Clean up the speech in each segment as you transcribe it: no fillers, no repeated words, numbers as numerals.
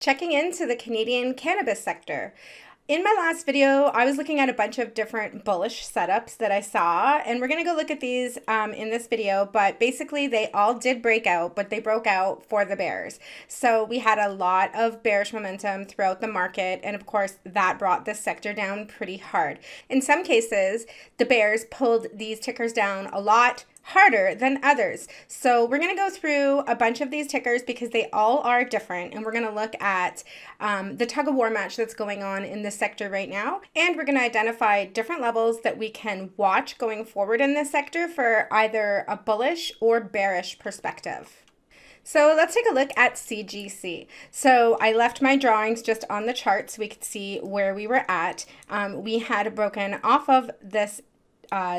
Checking into the Canadian cannabis sector. In my last video, I was looking at a bunch of different bullish setups that I saw, and we're going to go look at these in this video, but basically they all did break out, but they broke out for the bears. So we had a lot of bearish momentum throughout the market, and of course that brought this sector down pretty hard. In some cases, the bears pulled these tickers down a lot harder than others. So we're going to go through a bunch of these tickers because they all are different, and we're going to look at the tug of war match that's going on in this sector right now, and we're going to identify different levels that we can watch going forward in this sector for either a bullish or bearish perspective. So let's take a look at CGC. So I left my drawings just on the chart so we could see where we were at. We had broken off of this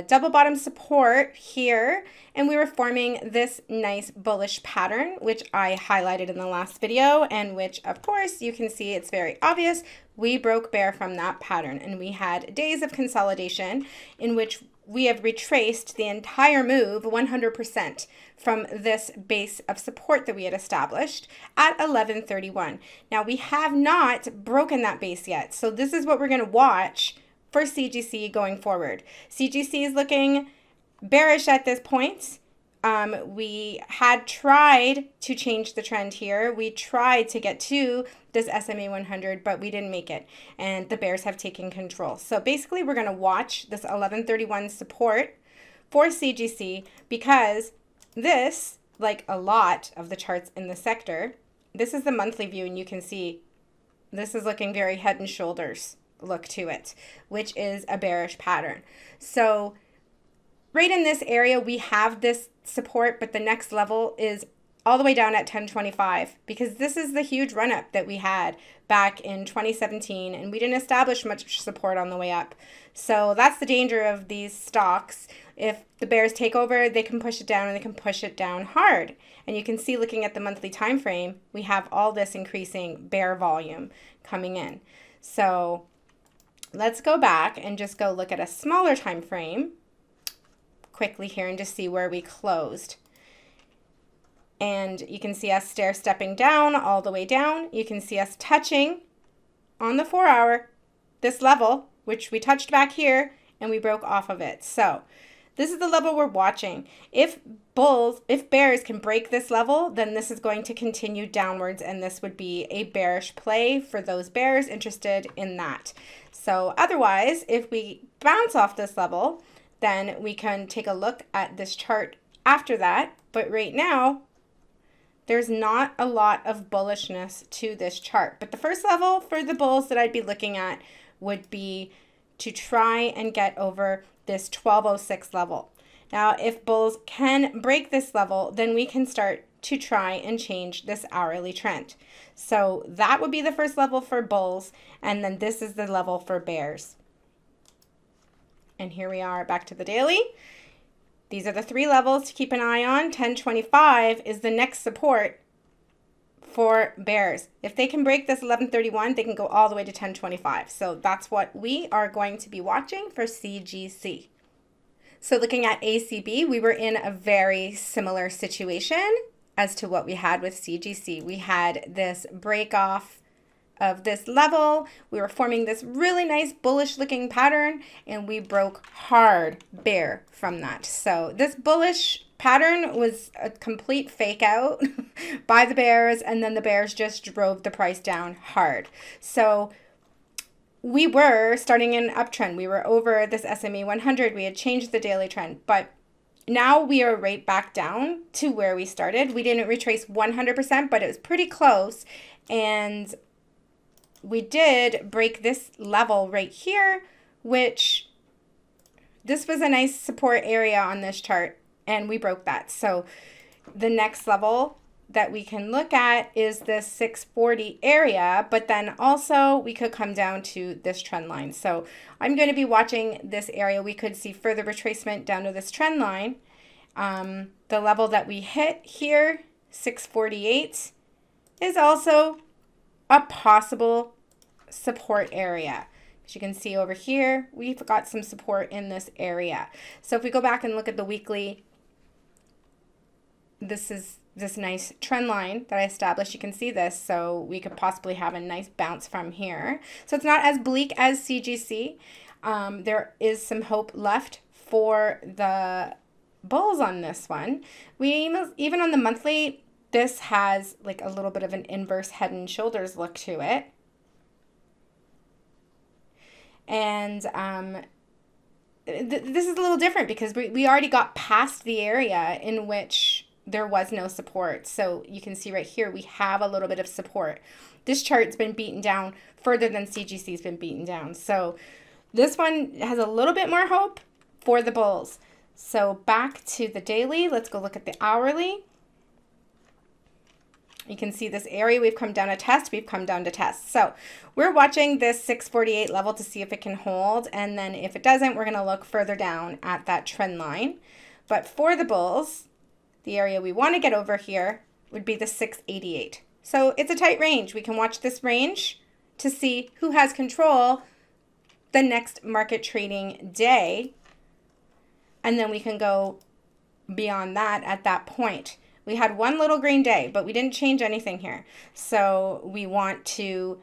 double bottom support here, and we were forming this nice bullish pattern, which I highlighted in the last video, and which of course you can see it's very obvious. We broke bear from that pattern, and we had days of consolidation in which we have retraced the entire move 100% from this base of support that we had established at 1131. Now we have not broken that base yet, so this is what we're going to watch for CGC going forward. CGC is looking bearish at this point. We had tried to change the trend here. We tried to get to this SMA 100, but we didn't make it, and the bears have taken control. So basically we're going to watch this 1131 support for CGC because this, like a lot of the charts in the sector, this is the monthly view, and you can see this is looking very head and shoulders look to it, which is a bearish pattern. So right in this area we have this support, but the next level is all the way down at 1025 because this is the huge run up that we had back in 2017, and we didn't establish much support on the way up. So that's the danger of these stocks. If the bears take over, they can push it down, and they can push it down hard. And you can see, looking at the monthly time frame, we have all this increasing bear volume coming in. So let's go back and just go look at a smaller time frame quickly here and just see where we closed. And you can see us stair stepping down all the way down. You can see us touching on the 4 hour this level, which we touched back here, and we broke off of it. So this is the level we're watching. If bears can break this level, then this is going to continue downwards, and this would be a bearish play for those bears interested in that. So otherwise, if we bounce off this level, then we can take a look at this chart after that. But right now, there's not a lot of bullishness to this chart. But the first level for the bulls that I'd be looking at would be to try and get over this 1206 level. Now, if bulls can break this level, then we can start to try and change this hourly trend. So that would be the first level for bulls, and then this is the level for bears. And here we are back to the daily. These are the three levels to keep an eye on. 1025 is the next support for bears. If they can break this 1131, they can go all the way to 1025. So that's what we are going to be watching for CGC. So looking at ACB, we were in a very similar situation as to what we had with CGC. We had this break off of this level. We were forming this really nice bullish looking pattern, and we broke hard bear from that. So this bullish pattern was a complete fake out by the bears, and then the bears just drove the price down hard. So we were starting an uptrend. We were over this SMA 100. We had changed the daily trend, but now we are right back down to where we started. We didn't retrace 100%, but it was pretty close, and we did break this level right here, which this was a nice support area on this chart, and we broke that. So the next level that we can look at is this 640 area, but then also we could come down to this trend line. So I'm going to be watching this area. We could see further retracement down to this trend line. The level that we hit here, 648, is also a possible support area. As you can see over here, we've got some support in this area. So if we go back and look at the weekly, this is this nice trend line that I established. You can see this, so we could possibly have a nice bounce from here. So it's not as bleak as CGC. There is some hope left for the bulls on this one. Even on the monthly, this has like a little bit of an inverse head and shoulders look to it. And this is a little different because we already got past the area in which there was no support. So you can see right here, we have a little bit of support. This chart's been beaten down further than CGC's been beaten down. So this one has a little bit more hope for the bulls. So back to the daily, let's go look at the hourly. You can see this area, we've come down a test, we've come down to test. So we're watching this 648 level to see if it can hold. And then if it doesn't, we're gonna look further down at that trend line. But for the bulls, the area we want to get over here would be the 688. So it's a tight range. We can watch this range to see who has control the next market trading day. And then we can go beyond that at that point. We had one little green day, but we didn't change anything here. So we want to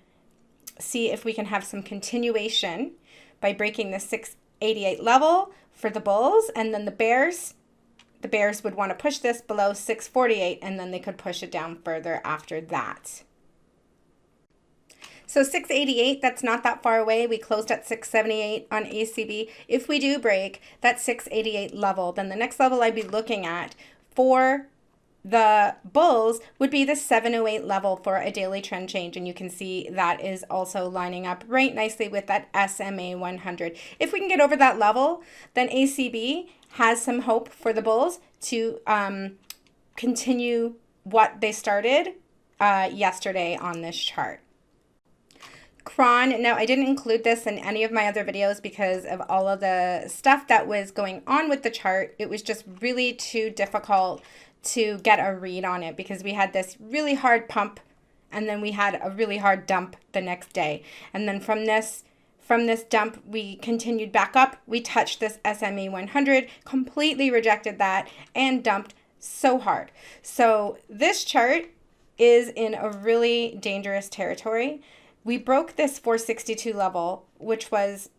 see if we can have some continuation by breaking the 688 level for the bulls, and then the bears would want to push this below 648, and then they could push it down further after that. So 688, that's not that far away. We closed at 678 on ACB. If we do break that 688 level, then the next level I'd be looking at for the bulls would be the 708 level for a daily trend change. And you can see that is also lining up right nicely with that SMA 100. If we can get over that level, then ACB has some hope for the bulls to continue what they started yesterday on this chart. CRON, now I didn't include this in any of my other videos because of all of the stuff that was going on with the chart. It was just really too difficult to get a read on it because we had this really hard pump and then we had a really hard dump the next day. And then from this dump, we continued back up. We touched this SMA 100, completely rejected that and dumped so hard. So this chart is in a really dangerous territory. We broke this 462 level, which was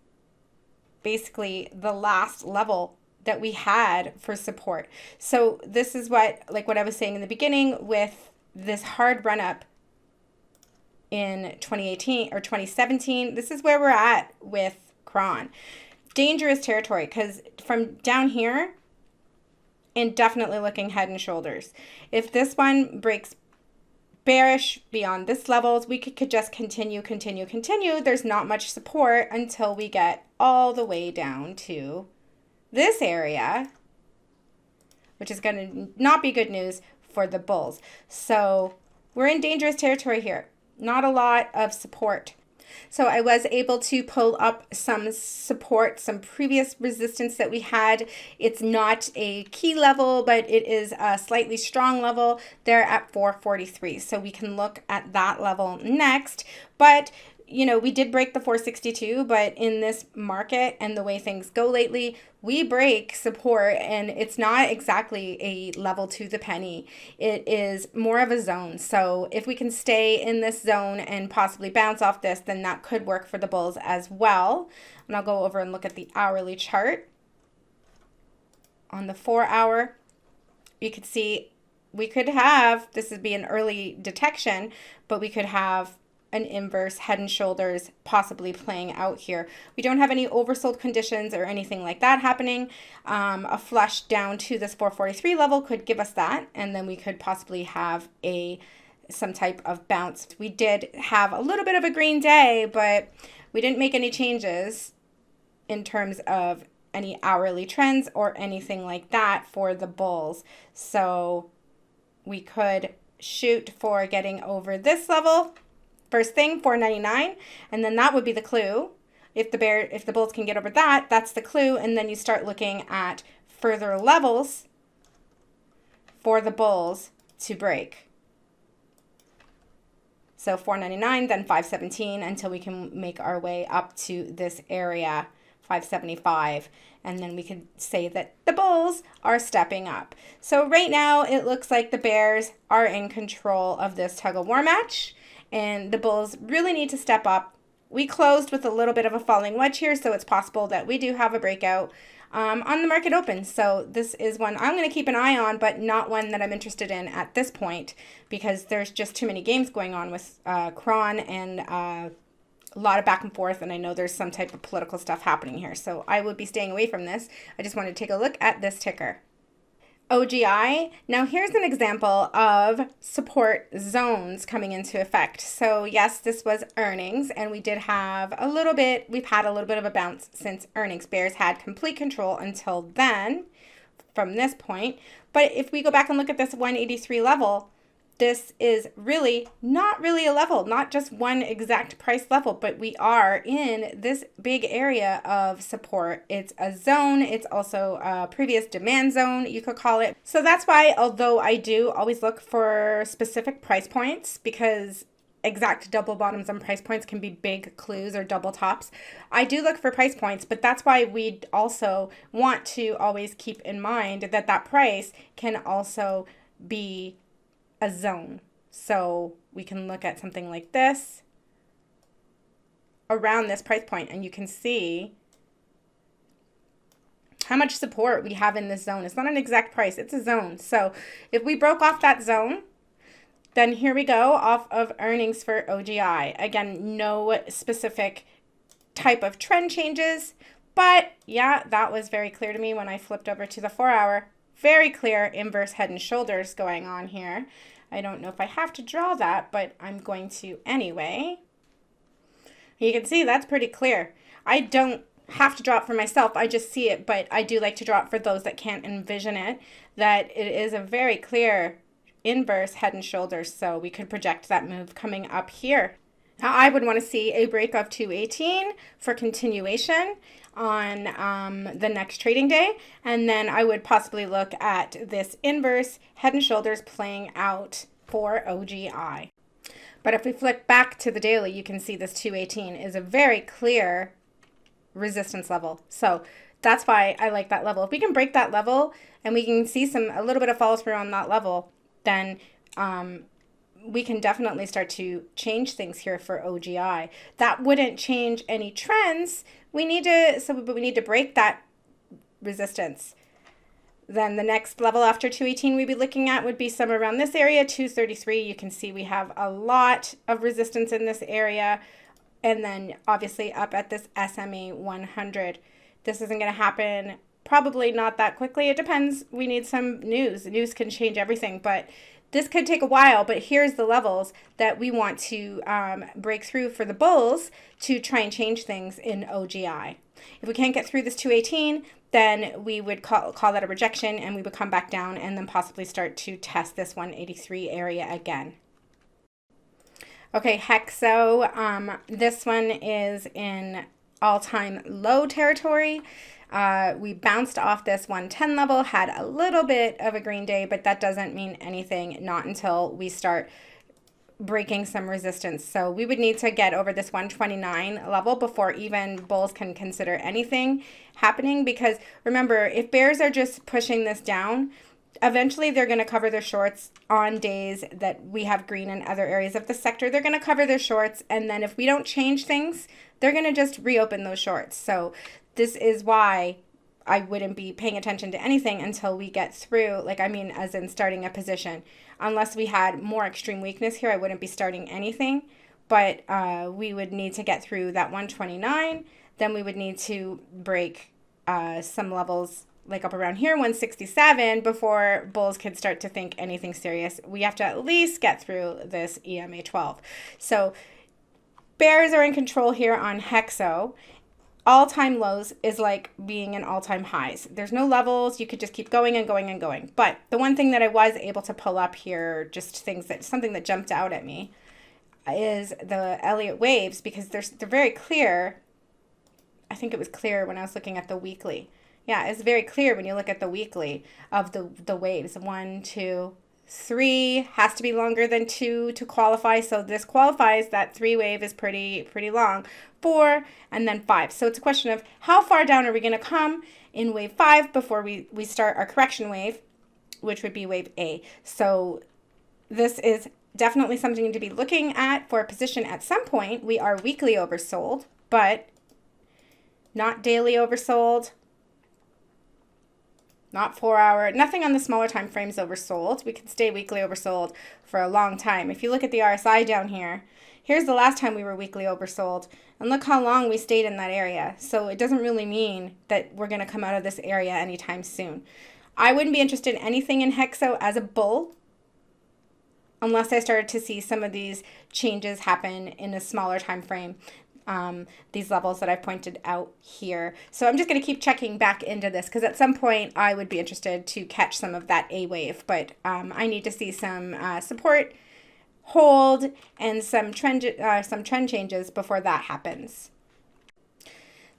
basically the last level that we had for support. So this is what I was saying in the beginning with this hard run up in 2018 or 2017. This is where we're at with CRON. Dangerous territory because from down here and definitely looking head and shoulders. If this one breaks bearish beyond this levels, we could just continue. There's not much support until we get all the way down to this area, which is going to not be good news for the bulls. So we're in dangerous territory here. Not a lot of support. So I was able to pull up some support, some previous resistance that we had. It's not a key level, but it is a slightly strong level there at 443. So we can look at that level next. But you know, we did break the 462, but in this market and the way things go lately, we break support and it's not exactly a level to the penny. It is more of a zone. So if we can stay in this zone and possibly bounce off this, then that could work for the bulls as well. And I'll go over and look at the hourly chart. On the 4 hour, you could see we could have, this would be an early detection, but we could have an inverse head and shoulders possibly playing out here. We don't have any oversold conditions or anything like that happening. A flush down to this 443 level could give us that, and then we could possibly have some type of bounce. We did have a little bit of a green day, but we didn't make any changes in terms of any hourly trends or anything like that for the bulls. So we could shoot for getting over this level. First thing, 499, and then that would be the clue. If the bulls can get over that, that's the clue, and then you start looking at further levels for the bulls to break. So 499, then 517 until we can make our way up to this area 575. And then we could say that the bulls are stepping up. So right now it looks like the bears are in control of this tug of war match, and the bulls really need to step up. We closed with a little bit of a falling wedge here, so it's possible that we do have a breakout on the market open. So this is one I'm going to keep an eye on, but not one that I'm interested in at this point, because there's just too many games going on with CRON and a lot of back and forth, and I know there's some type of political stuff happening here. So I would be staying away from this. I just want to take a look at this ticker. OGI. Now here's an example of support zones coming into effect. So yes, this was earnings, and we did have a little bit, we've had a little bit of a bounce since earnings. Bears had complete control until then from this point. But if we go back and look at this 183 level, this is really not really a level, not just one exact price level, but we are in this big area of support. It's a zone. It's also a previous demand zone, you could call it. So that's why, although I do always look for specific price points, because exact double bottoms and price points can be big clues, or double tops, I do look for price points, but that's why we also want to always keep in mind that that price can also be a zone. So we can look at something like this around this price point, and you can see how much support we have in this zone. It's not an exact price, it's a zone. So if we broke off that zone, then here we go off of earnings for OGI. Again, no specific type of trend changes, but yeah, that was very clear to me when I flipped over to the 4-hour. Very clear inverse head and shoulders going on here. I don't know if I have to draw that, but I'm going to anyway. You can see that's pretty clear. I don't have to draw it for myself, I just see it, but I do like to draw it for those that can't envision it, that it is a very clear inverse head and shoulders. So we could project that move coming up here. Now I would want to see a break of 218 for continuation on the next trading day, and then I would possibly look at this inverse head and shoulders playing out for OGI. But if we flick back to the daily, you can see this 218 is a very clear resistance level. So that's why I like that level. If we can break that level and we can see a little bit of follow through on that level, then we can definitely start to change things here for OGI. That wouldn't change any trends. We need to break that resistance. Then the next level after 218 we'd be looking at would be somewhere around this area, 233. You can see we have a lot of resistance in this area. And then obviously up at this SMA 100. This isn't going to happen probably not that quickly. It depends. We need some news. News can change everything, but this could take a while. But here's the levels that we want to break through for the bulls to try and change things in OGI. If we can't get through this 218, then we would call that a rejection, and we would come back down and then possibly start to test this 183 area again. Okay, Hexo, this one is in all-time low territory. We bounced off this 110 level, had a little bit of a green day, but that doesn't mean anything, not until we start breaking some resistance. So we would need to get over this 129 level before even bulls can consider anything happening, because remember, if bears are just pushing this down, eventually they're going to cover their shorts on days that we have green in other areas of the sector. They're going to cover their shorts, and then if we don't change things, they're going to just reopen those shorts. So this is why I wouldn't be paying attention to anything until we get through, as in starting a position. Unless we had more extreme weakness here, I wouldn't be starting anything. But we would need to get through that 129. Then we would need to break some levels like up around here, 167, before bulls could start to think anything serious. We have to at least get through this EMA 12. So bears are in control here on Hexo. All-time lows is like being in all-time highs. There's no levels. You could just keep going and going and going. But the one thing that I was able to pull up here, something that jumped out at me, is the Elliott waves, because they're very clear. I think it was clear when I was looking at the weekly. Yeah, it's very clear when you look at the weekly of the waves. 1, 2, 3 has to be longer than 2 to qualify. So this qualifies. That 3 wave is pretty long. 4 and then 5. So it's a question of how far down are we going to come in wave 5 before we start our correction wave, which would be wave A. So this is definitely something to be looking at for a position at some point. We are weekly oversold, but not daily oversold. Not 4 hour, nothing on the smaller time frames oversold. We can stay weekly oversold for a long time. If you look at the RSI down here, here's the last time we were weekly oversold, and look how long we stayed in that area. So it doesn't really mean that we're going to come out of this area anytime soon. I wouldn't be interested in anything in Hexo as a bull unless I started to see some of these changes happen in a smaller time frame. These levels that I've pointed out here. So I'm just going to keep checking back into this because at some point I would be interested to catch some of that A wave, but I need to see some support hold and some trend changes before that happens.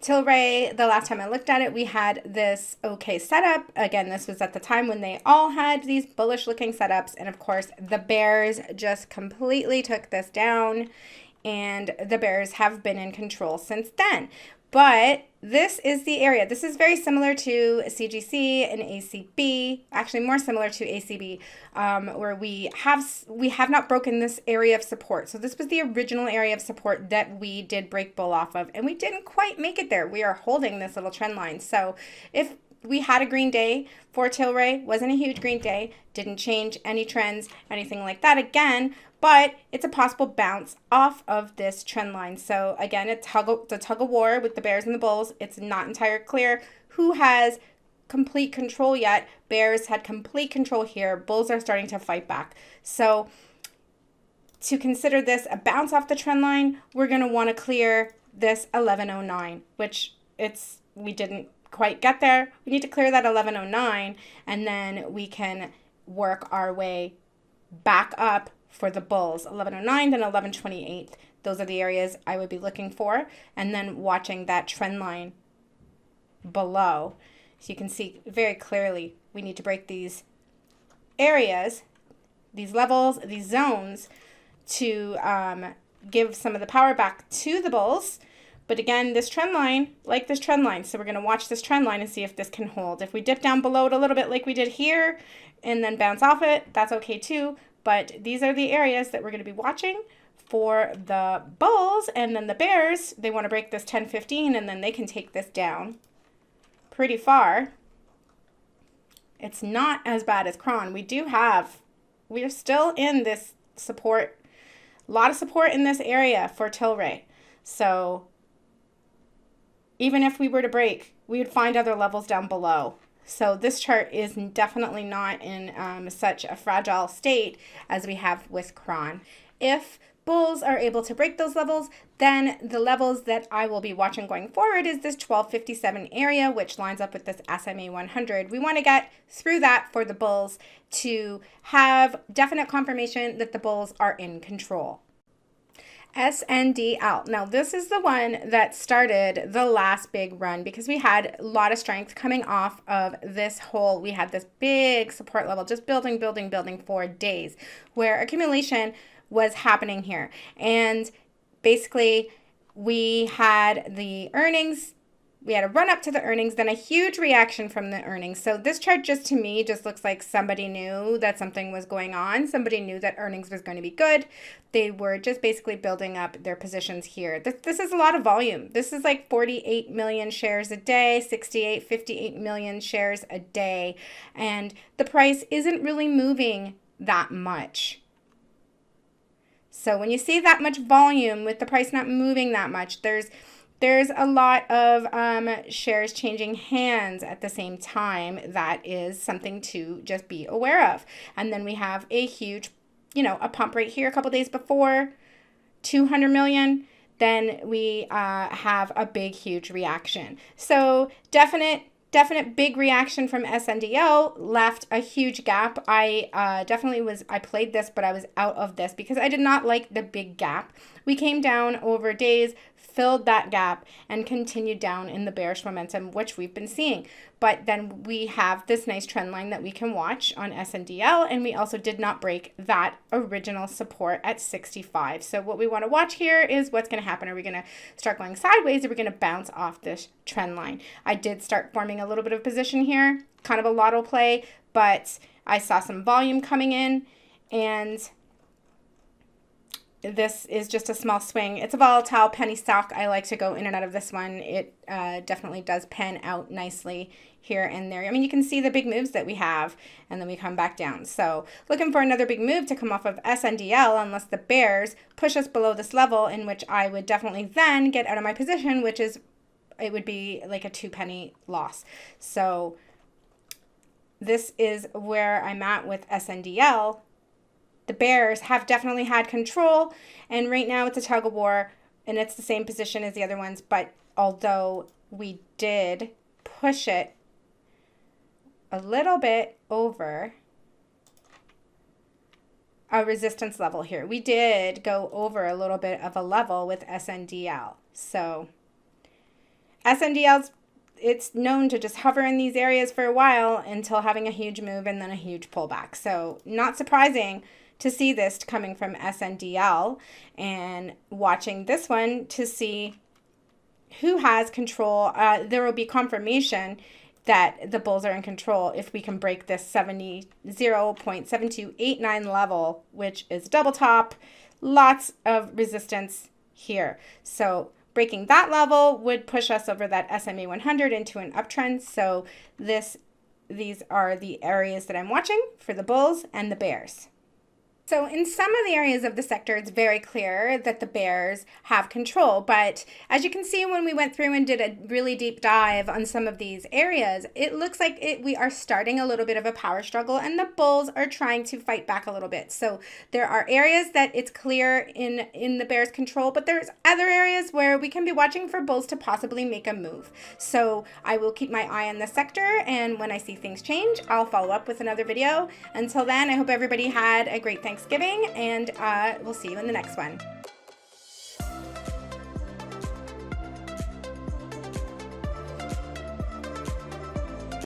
Tilray, the last time I looked at it, we had this okay setup. Again, this was at the time when they all had these bullish looking setups, and of course the bears just completely took this down, and the bears have been in control since then. But this is the area. This is very similar to CGC and ACB, actually more similar to ACB, where we have not broken this area of support. So this was the original area of support that we did break bull off of, and we didn't quite make it there. We are holding this little trend line. So if we had a green day for Tilray, wasn't a huge green day, didn't change any trends, anything like that again, but it's a possible bounce off of this trend line. So again, it's a tug of war with the bears and the bulls. It's not entirely clear who has complete control yet. Bears had complete control here. Bulls are starting to fight back. So to consider this a bounce off the trend line, we're going to want to clear this 1109, which we didn't quite get there. We need to clear that 1109, and then we can work our way back up for the bulls. 1109, then 1128. Those are the areas I would be looking for, and then watching that trend line below. So you can see very clearly we need to break these areas, these levels, these zones to give some of the power back to the bulls. But again, this trend line, like this trend line, so we're going to watch this trend line and see if this can hold. If we dip down below it a little bit like we did here and then bounce off it, that's okay too. But these are the areas that we're going to be watching for the bulls. And then the bears, they want to break this 1015, and then they can take this down pretty far. It's not as bad as CRON. We're still in this support, a lot of support in this area for Tilray. So even if we were to break, we would find other levels down below. So this chart is definitely not in such a fragile state as we have with CRON. If bulls are able to break those levels, then the levels that I will be watching going forward is this 1257 area, which lines up with this SMA 100. We want to get through that for the bulls to have definite confirmation that the bulls are in control. SNDL. Now, this is the one that started the last big run because we had a lot of strength coming off of this whole, we had this big support level just building for days where accumulation was happening here. And basically, we had the earnings. We had a run up to the earnings, then a huge reaction from the earnings. So this chart just to me just looks like somebody knew that something was going on. Somebody knew that earnings was going to be good. They were just basically building up their positions here. This is a lot of volume. This is like 48 million shares a day, 58 million shares a day. And the price isn't really moving that much. So when you see that much volume with the price not moving that much, there's a lot of shares changing hands at the same time. That is something to just be aware of. And then we have a huge, a pump right here a couple days before, 200 million. Then we have a big, huge reaction. So definite big reaction from SNDL, left a huge gap. I played this, but I was out of this because I did not like the big gap. we came down over days, filled that gap, and continued down in the bearish momentum, which we've been seeing. But then we have this nice trend line that we can watch on SNDL, and we also did not break that original support at 65. So what we want to watch here is what's going to happen. Are we going to start going sideways? Or are we going to bounce off this trend line? I did start forming a little bit of position here, kind of a lotto play, but I saw some volume coming in, and this is just a small swing. It's a volatile penny stock. I like to go in and out of this one. It definitely does pen out nicely here and there. I mean, you can see the big moves that we have, and then we come back down. So looking for another big move to come off of SNDL, unless the bears push us below this level, in which I would definitely then get out of my position, which is, it would be like a 2-penny loss. So this is where I'm at with SNDL. The bears have definitely had control, and right now it's a tug of war, and it's the same position as the other ones. But although we did push it a little bit over a resistance level here, we did go over a little bit of a level with SNDL. So SNDL's, it's known to just hover in these areas for a while until having a huge move and then a huge pullback. So not surprising to see this coming from SNDL, and watching this one to see who has control. There will be confirmation that the bulls are in control if we can break this 0.7289 level, which is double top. Lots of resistance here. So breaking that level would push us over that SMA 100 into an uptrend. So these are the areas that I'm watching for the bulls and the bears. So in some of the areas of the sector, it's very clear that the bears have control. But as you can see, when we went through and did a really deep dive on some of these areas, it looks like we are starting a little bit of a power struggle, and the bulls are trying to fight back a little bit. So there are areas that it's clear in the bears' control, but there's other areas where we can be watching for bulls to possibly make a move. So I will keep my eye on the sector, and when I see things change, I'll follow up with another video. Until then, I hope everybody had a great Thanksgiving, and we'll see you in the next one.